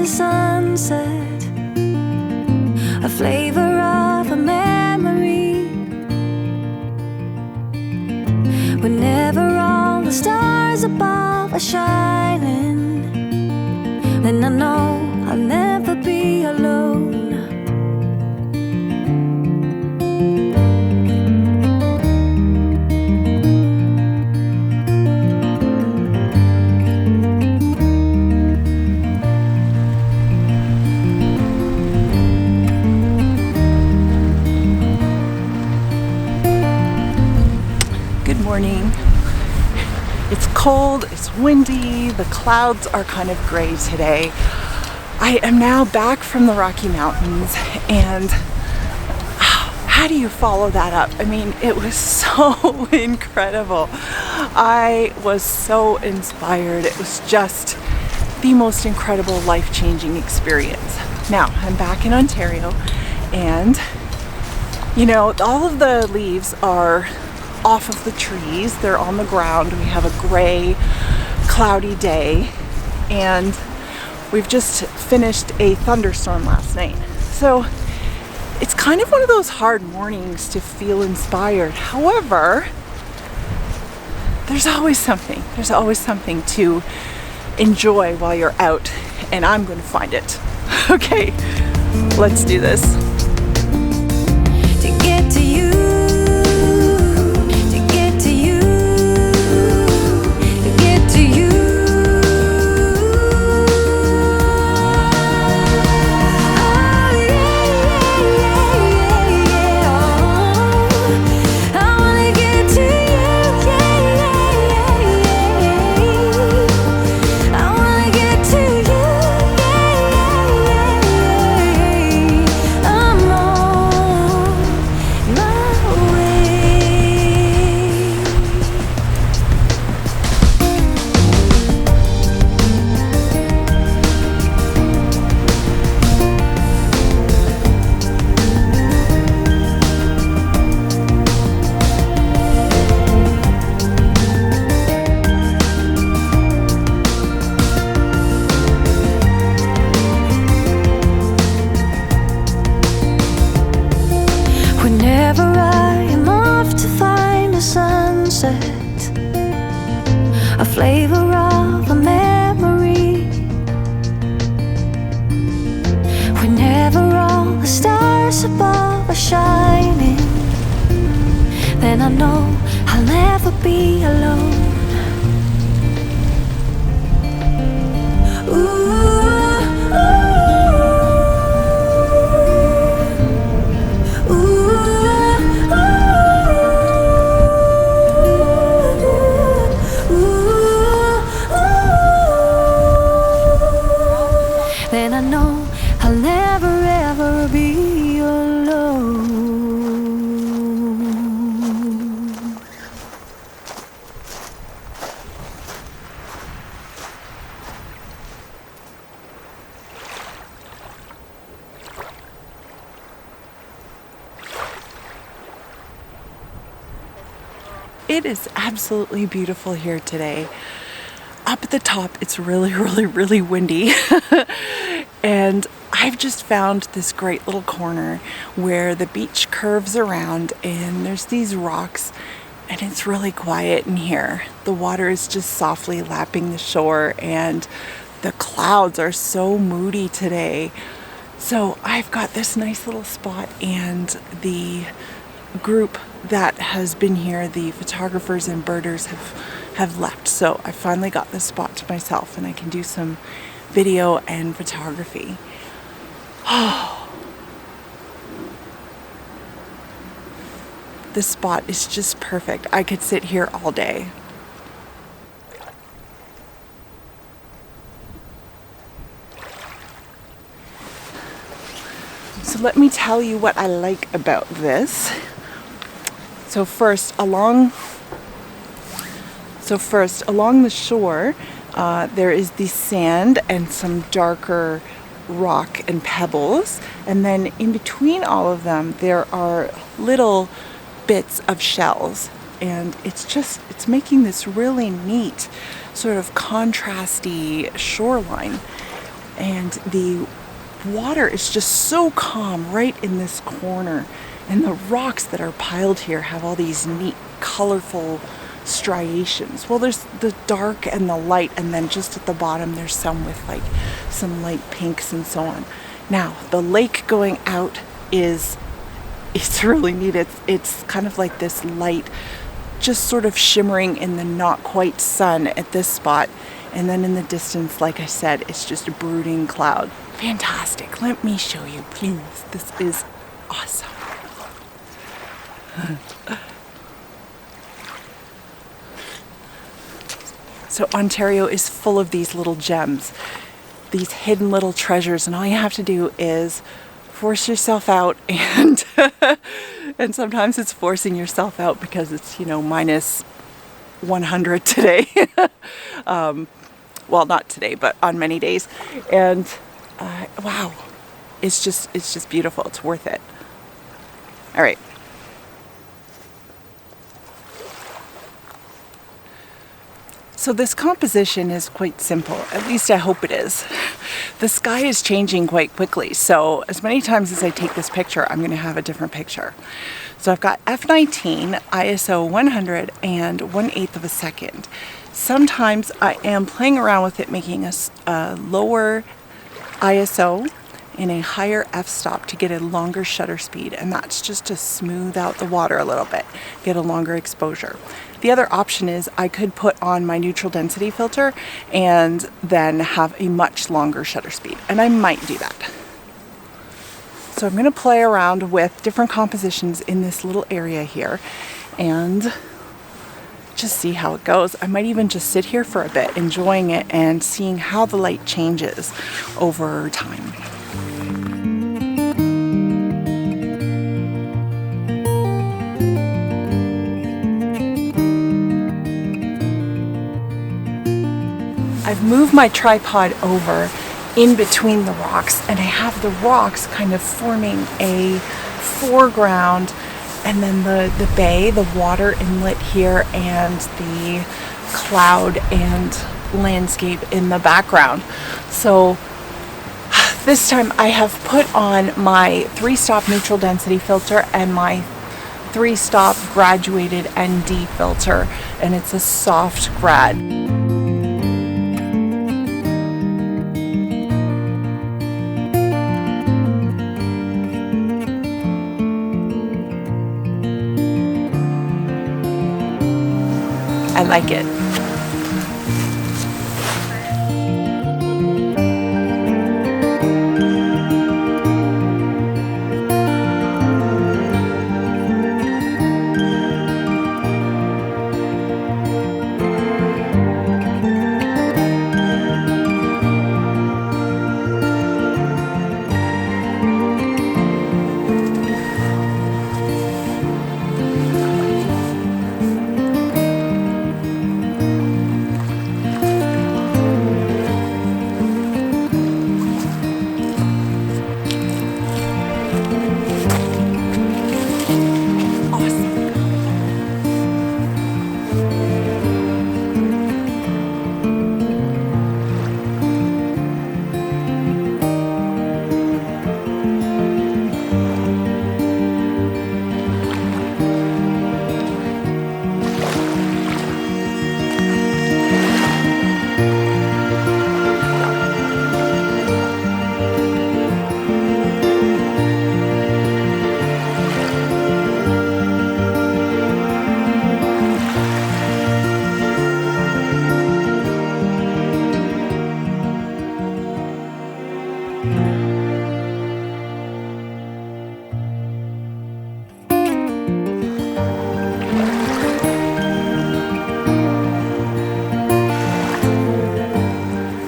the sunset, a flavor of a memory. Whenever all the stars above are shining, then I know I'll never be alone. Good morning. It's cold, it's windy, the clouds are kind of gray today. I am now back from the Rocky Mountains, and how do you follow that up? I mean, it was so incredible. I was so inspired. It was just the most incredible, life-changing experience. Now, I'm back in Ontario, and you know, all of the leaves are off of the trees. They're on the ground. We have a gray, cloudy day, and we've just finished a thunderstorm last night. So it's kind of one of those hard mornings to feel inspired. However, there's always something to enjoy while you're out, and I'm going to find it. Okay, let's do this. To get to you, to get to you, to get to you. Oh yeah, yeah, yeah, yeah. I wanna get to you, yeah, yeah, yeah. I wanna get to you, yeah, yeah, yeah. I'm on my way. Whenever I am off to find a sunset, a flavor of a memory. Whenever all the stars above are shining, then I know I'll never be alone. Ooh, then I know I'll never ever be alone. It is absolutely beautiful here today. Up at the top, it's really windy. And I've just found this great little corner where the beach curves around and there's these rocks, and it's really quiet in here. The water is just softly lapping the shore, and the clouds are so moody today. So I've got this nice little spot, and the group that has been here, the photographers and birders, have left. So I finally got this spot to myself, and I can do some video and photography. Oh, this spot is just perfect. I could sit here all day. So let me tell you what I like about this. So first, along the shore, there is the sand and some darker rock and pebbles, and then in between all of them there are little bits of shells, and it's making this really neat sort of contrasty shoreline. and the water is just so calm right in this corner. And the rocks that are piled here have all these neat, colorful striations. Well, there's the dark and the light, and then just at the bottom there's some with like some light pinks and so on. Now, the lake going out it's really neat. It's kind of like this light just sort of shimmering in the not quite sun at this spot. And then in the distance, like I said, it's just a brooding cloud. Fantastic. Let me show you, please. This is awesome. So Ontario is full of these little gems, these hidden little treasures, and all you have to do is force yourself out, and and sometimes it's forcing yourself out because it's, you know, minus 100 today. Well, not today, but on many days. And wow, it's just beautiful. It's worth it. All right. So this composition is quite simple, at least I hope it is. The sky is changing quite quickly, so as many times as I take this picture, I'm going to have a different picture. So I've got f/19, ISO 100, and 1/8 of a second. Sometimes I am playing around with it, making a lower ISO and a higher f-stop to get a longer shutter speed, and that's just to smooth out the water a little bit, get a longer exposure. The other option is I could put on my neutral density filter and then have a much longer shutter speed, and I might do that. So I'm going to play around with different compositions in this little area here and just see how it goes. I might even just sit here for a bit, enjoying it and seeing how the light changes over time. I've moved my tripod over in between the rocks, and I have the rocks kind of forming a foreground, and then the bay, the water inlet here, and the cloud and landscape in the background. So this time I have put on my 3-stop neutral density filter and my 3-stop graduated ND filter, and it's a soft grad. I like it.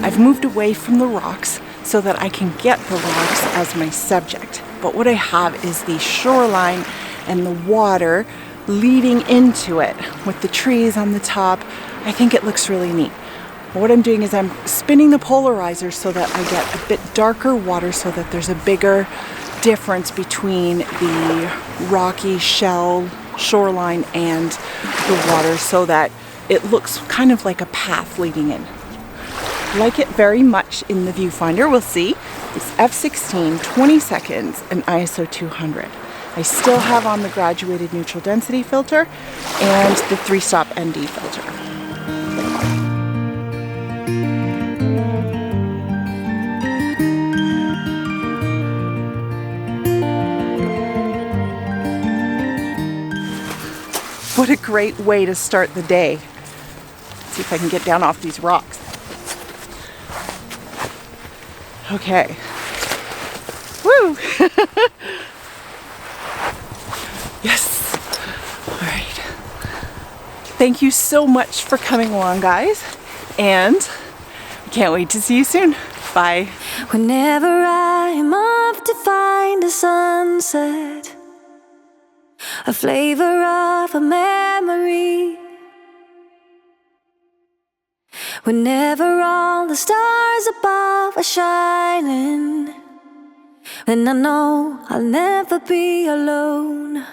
I've moved away from the rocks so that I can get the rocks as my subject. But what I have is the shoreline and the water leading into it with the trees on the top. I think it looks really neat. What I'm doing is I'm spinning the polarizer so that I get a bit darker water, so that there's a bigger difference between the rocky shell shoreline and the water, so that it looks kind of like a path leading in. like it very much in the viewfinder, we'll see, is f16, 20 seconds, and ISO 200. I still have on the graduated neutral density filter and the 3-stop ND filter. What a great way to start the day. Let's see if I can get down off these rocks. Okay. Woo! Yes. All right. Thank you so much for coming along, guys. And I can't wait to see you soon. Bye. Whenever I'm off to find a sunset, a flavor of a memory. Whenever all the stars above are shining, then I know I'll never be alone.